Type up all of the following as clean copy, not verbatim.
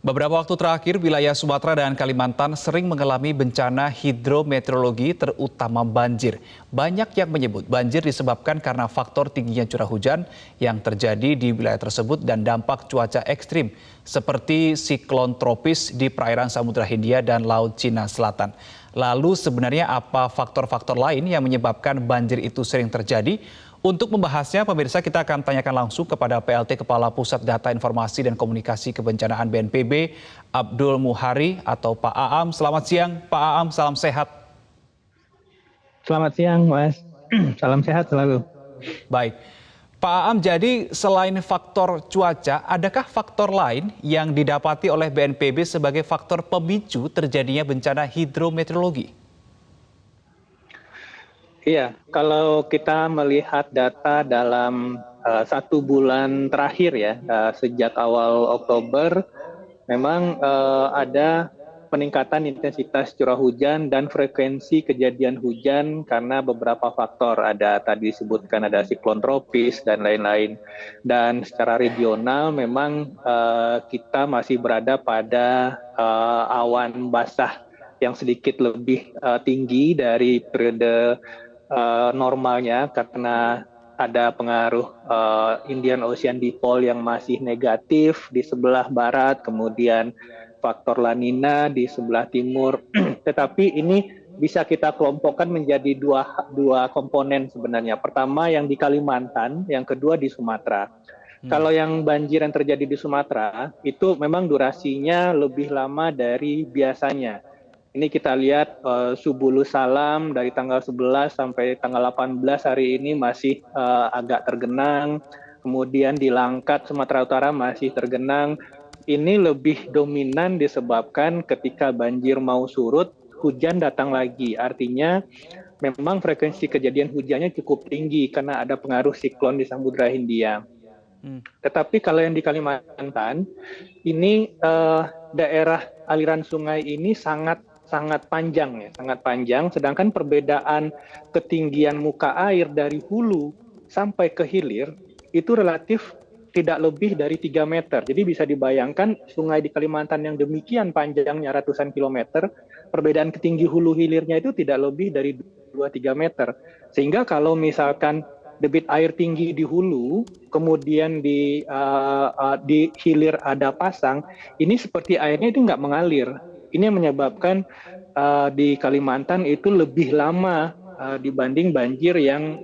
Beberapa waktu terakhir, wilayah Sumatera dan Kalimantan sering mengalami bencana hidrometeorologi terutama banjir. Banyak yang menyebut banjir disebabkan karena faktor tingginya curah hujan yang terjadi di wilayah tersebut dan dampak cuaca ekstrim seperti siklon tropis di perairan Samudra Hindia dan Laut Cina Selatan. Lalu sebenarnya apa faktor-faktor lain yang menyebabkan banjir itu sering terjadi? Untuk membahasnya, pemirsa, kita akan tanyakan langsung kepada PLT Kepala Pusat Data Informasi dan Komunikasi Kebencanaan BNPB, Abdul Muhari atau Pak Aam. Selamat siang, Pak Aam. Salam sehat. Selamat siang, Mas. Salam sehat selalu. Baik. Pak Aam, jadi selain faktor cuaca, adakah faktor lain yang didapati oleh BNPB sebagai faktor pemicu terjadinya bencana hidrometeorologi? Iya, kalau kita melihat data dalam 1 bulan terakhir ya, sejak awal Oktober, memang ada peningkatan intensitas curah hujan dan frekuensi kejadian hujan karena beberapa faktor. Ada tadi disebutkan ada siklon tropis dan lain-lain. Dan secara regional memang kita masih berada pada awan basah yang sedikit lebih tinggi dari periode normalnya karena ada pengaruh Indian Ocean Dipole yang masih negatif di sebelah barat, kemudian faktor La Nina di sebelah timur. Tetapi ini bisa kita kelompokkan menjadi dua komponen sebenarnya. Pertama yang di Kalimantan, yang kedua di Sumatera. Kalau yang banjir yang terjadi di Sumatera, itu memang durasinya lebih lama dari biasanya. Ini kita lihat Subulu Salam dari tanggal 11 sampai tanggal 18 hari ini masih agak tergenang. Kemudian di Langkat, Sumatera Utara masih tergenang. Ini lebih dominan disebabkan ketika banjir mau surut, hujan datang lagi. Artinya memang frekuensi kejadian hujannya cukup tinggi karena ada pengaruh siklon di Samudra Hindia. Tetapi kalau yang di Kalimantan, ini daerah aliran sungai ini sangat panjang ya, sangat panjang. Sedangkan perbedaan ketinggian muka air dari hulu sampai ke hilir itu relatif tidak lebih dari 3 meter. Jadi bisa dibayangkan sungai di Kalimantan yang demikian panjangnya ratusan kilometer, perbedaan ketinggi hulu hilirnya itu tidak lebih dari 2-3 meter. Sehingga kalau misalkan debit air tinggi di hulu, kemudian di hilir ada pasang, ini seperti airnya itu nggak mengalir. Ini yang menyebabkan di Kalimantan itu lebih lama dibanding banjir yang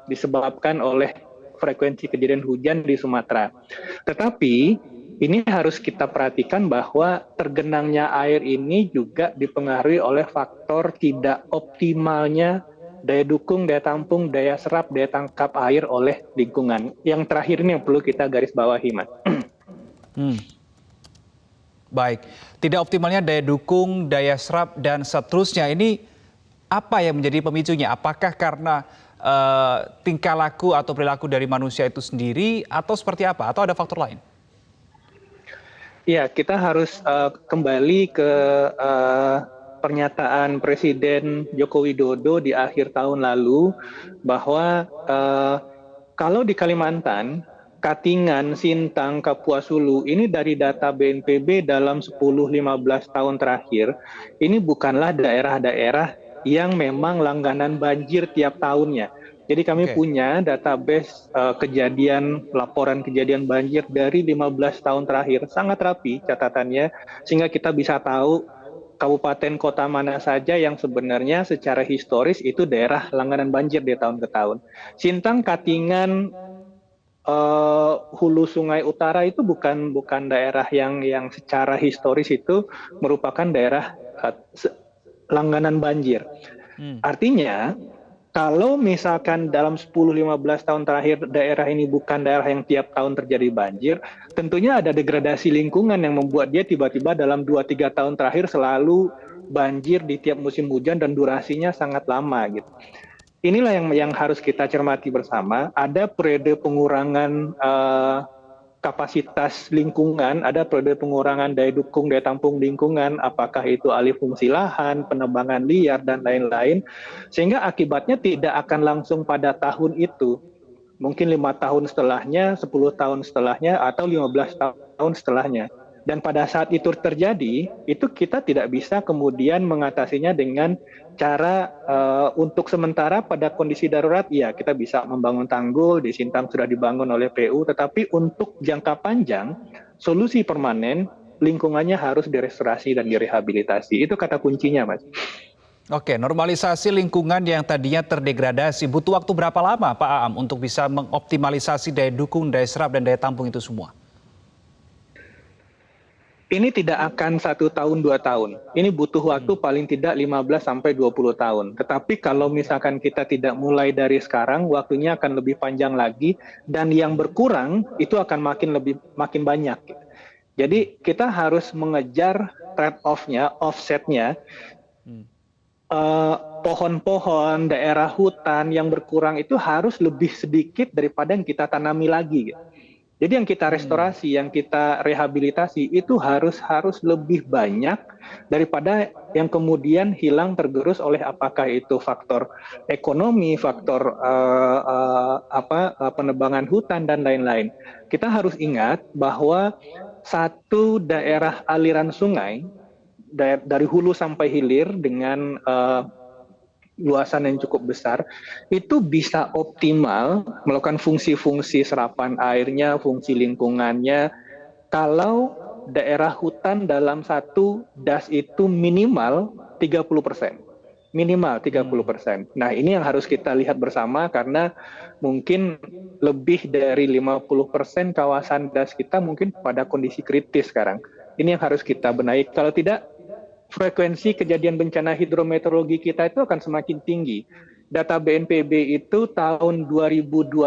disebabkan oleh frekuensi kejadian hujan di Sumatera. Tetapi ini harus kita perhatikan bahwa tergenangnya air ini juga dipengaruhi oleh faktor tidak optimalnya daya dukung, daya tampung, daya serap, daya tangkap air oleh lingkungan. Yang terakhir ini yang perlu kita garis bawahi, Mas. Baik, tidak optimalnya daya dukung, daya serap, dan seterusnya. Ini apa yang menjadi pemicunya? Apakah karena tingkah laku atau perilaku dari manusia itu sendiri, atau seperti apa? Atau ada faktor lain? Ya, kita harus kembali ke pernyataan Presiden Joko Widodo di akhir tahun lalu bahwa kalau di Kalimantan, Katingan, Sintang, Kapuas Hulu, ini dari data BNPB dalam 10-15 tahun terakhir, ini bukanlah daerah-daerah yang memang langganan banjir tiap tahunnya. Jadi kami punya database laporan kejadian banjir dari 15 tahun terakhir, sangat rapi catatannya, sehingga kita bisa tahu kabupaten kota mana saja yang sebenarnya secara historis itu daerah langganan banjir di tahun ke tahun. Sintang, Katingan, hulu Sungai Utara itu bukan daerah yang secara historis itu merupakan daerah langganan banjir. Artinya kalau misalkan dalam 10-15 tahun terakhir daerah ini bukan daerah yang tiap tahun terjadi banjir, tentunya ada degradasi lingkungan yang membuat dia tiba-tiba dalam 2-3 tahun terakhir selalu banjir di tiap musim hujan dan durasinya sangat lama gitu. Inilah yang harus kita cermati bersama. Ada periode pengurangan kapasitas lingkungan, ada periode pengurangan daya dukung, daya tampung lingkungan, apakah itu alih fungsi lahan, penebangan liar, dan lain-lain, sehingga akibatnya tidak akan langsung pada tahun itu. Mungkin 5 tahun setelahnya, 10 tahun setelahnya, atau 15 tahun setelahnya. Dan pada saat itu terjadi, itu kita tidak bisa kemudian mengatasinya dengan cara untuk sementara pada kondisi darurat, ya kita bisa membangun tanggul, di Sintang sudah dibangun oleh PU, tetapi untuk jangka panjang, solusi permanen, lingkungannya harus direstorasi dan direhabilitasi. Itu kata kuncinya, Mas. Oke, normalisasi lingkungan yang tadinya terdegradasi, butuh waktu berapa lama Pak Aam untuk bisa mengoptimalisasi daya dukung, daya serap, dan daya tampung itu semua? Ini tidak akan 1 tahun, 2 tahun. Ini butuh waktu paling tidak 15 sampai 20 tahun. Tetapi kalau misalkan kita tidak mulai dari sekarang, waktunya akan lebih panjang lagi, dan yang berkurang itu akan makin banyak. Jadi kita harus mengejar trade-off-nya, offset-nya. Pohon-pohon, daerah hutan yang berkurang itu harus lebih sedikit daripada yang kita tanami lagi. Jadi yang kita restorasi, yang kita rehabilitasi itu harus lebih banyak daripada yang kemudian hilang tergerus oleh apakah itu faktor ekonomi, faktor penebangan hutan dan lain-lain. Kita harus ingat bahwa satu daerah aliran sungai dari hulu sampai hilir dengan luasan yang cukup besar, itu bisa optimal melakukan fungsi-fungsi serapan airnya, fungsi lingkungannya, kalau daerah hutan dalam satu das itu minimal 30%. Minimal 30%. Nah, ini yang harus kita lihat bersama karena mungkin lebih dari 50% kawasan das kita mungkin pada kondisi kritis sekarang. Ini yang harus kita benahi. Kalau tidak, frekuensi kejadian bencana hidrometeorologi kita itu akan semakin tinggi. Data BNPB itu tahun 2021,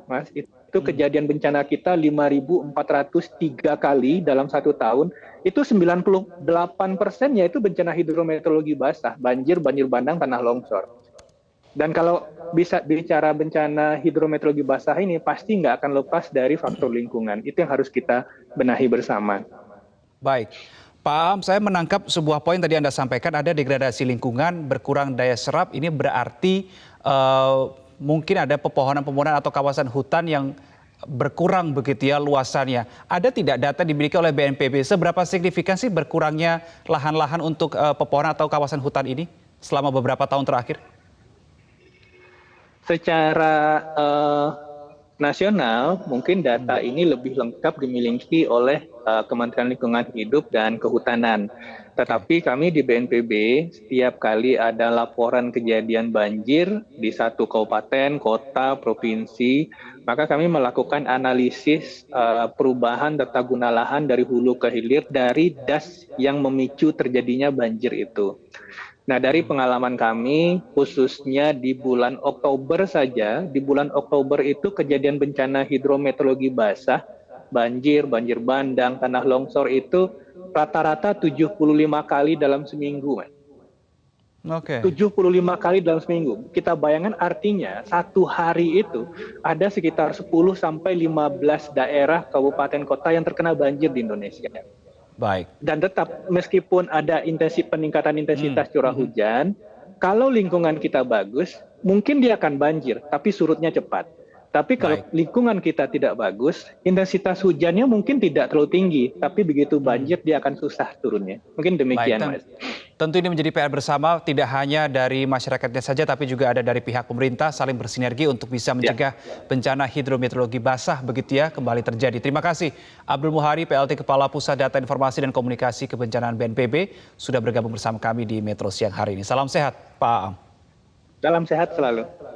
Mas, itu kejadian bencana kita 5.403 kali dalam 1 tahun. Itu 98%-nya itu bencana hidrometeorologi basah, banjir, banjir bandang, tanah longsor. Dan kalau bisa bicara bencana hidrometeorologi basah ini, pasti nggak akan lepas dari faktor lingkungan. Itu yang harus kita benahi bersama. Baik. Pak Aam, saya menangkap sebuah poin tadi Anda sampaikan, ada degradasi lingkungan, berkurang daya serap, ini berarti mungkin ada pepohonan-pepohonan atau kawasan hutan yang berkurang begitu ya luasannya. Ada tidak data dimiliki oleh BNPB, seberapa signifikan sih berkurangnya lahan-lahan untuk pepohonan atau kawasan hutan ini selama beberapa tahun terakhir? Secara nasional, mungkin data ini lebih lengkap dimiliki oleh Kementerian Lingkungan Hidup dan Kehutanan. Tetapi kami di BNPB, setiap kali ada laporan kejadian banjir di satu kabupaten, kota, provinsi, maka kami melakukan analisis perubahan tata guna lahan dari hulu ke hilir dari das yang memicu terjadinya banjir itu. Nah, dari pengalaman kami, khususnya di bulan Oktober saja, di bulan Oktober itu kejadian bencana hidrometeorologi basah, banjir, banjir bandang, tanah longsor itu rata-rata 75 kali dalam seminggu, Mas. Oke. 75 kali dalam seminggu. Kita bayangkan artinya satu hari itu ada sekitar 10 sampai 15 daerah kabupaten kota yang terkena banjir di Indonesia. Baik. Dan tetap meskipun ada peningkatan intensitas curah hujan, kalau lingkungan kita bagus, mungkin dia akan banjir, tapi surutnya cepat. Tapi kalau lingkungan kita tidak bagus, intensitas hujannya mungkin tidak terlalu tinggi, tapi begitu banjir dia akan susah turunnya. Mungkin demikian, Mas. Tentu ini menjadi PR bersama, tidak hanya dari masyarakatnya saja, tapi juga ada dari pihak pemerintah saling bersinergi untuk bisa mencegah bencana hidrometeorologi basah begitu ya kembali terjadi. Terima kasih Abdul Muhari, PLT Kepala Pusat Data Informasi dan Komunikasi Kebencanaan BNPB, sudah bergabung bersama kami di Metro Siang hari ini. Salam sehat, Pak Aam. Salam sehat selalu.